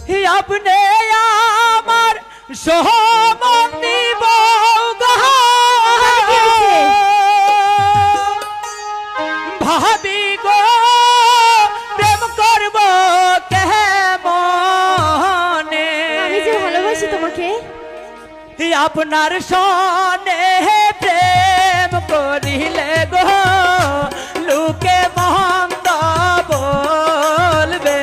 আপনি আমার সহমতি ভাবি গো প্রেম করব কেমনে আমি যে ভালোবাসি তোমাকে। আপনার সনে প্রেম করিলে গো লোকে মন্দ বলবে।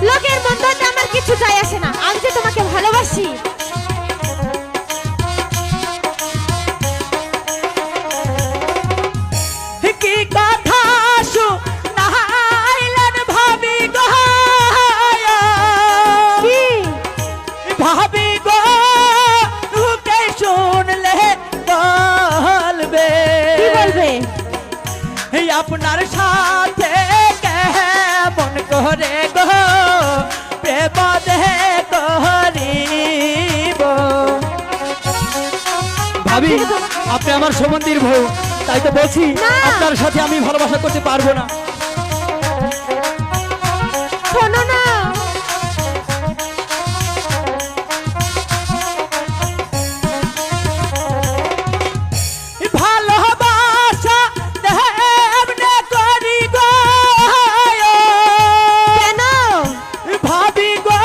লোকের মন্দতে আমার কিছু যায় আসে না, আমি যে তোমাকে ভালোবাসি। কি কথা শুনাইলেন ভাবি গো, কি ভাবি গো লোকে শুনলে বলবে। কি বলবে? আপনার সাথে কেমন করে গো প্রেম করিব। ভাবি আপনি আমার সমন্দির বউ, তাই তো বলছি না। আপনার সাথে আমি ভালোবাসা করতে পারবো না। শোনো না, ভালোবাসা দেবনে করি গো, কেন? ভাবি গো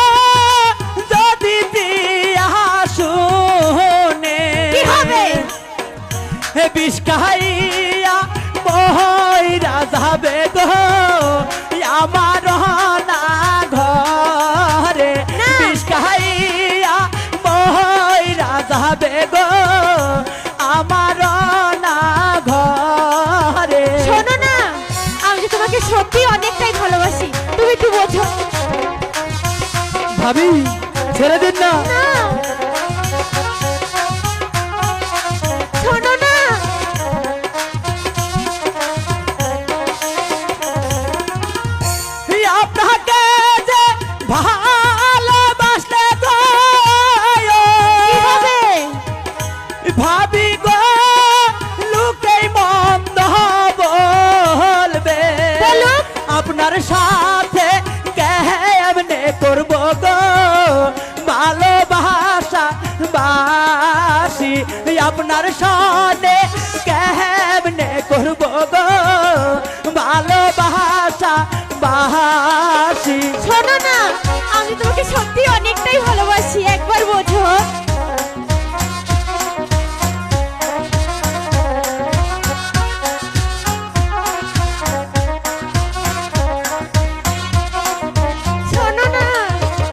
যদি দিয়া শুনে কি হবে? বিষ খাইয়া ময়রা যাবে গো আমার না ঘরে। না। বিষ খাইয়া ময়রা যাবে গো আমার না ঘরে। শোনো না, আমি যে তোমাকে সত্যি অনেকটাই ভালোবাসি, তুমি একটু বোঝো। ভাবি ছেড়ে দিন না। না, শোনো না, আপনাকে যে ভালোবাসলে গো কি হবে? ভাবি গো লোকে মন্দ বলবে। বলুক। আপনার সাথে কেমনে করব গো ভালোবাসা বাসি। আপনার সাথে কেমনে করব গো ভালোবাসা বাসি। শোনো না,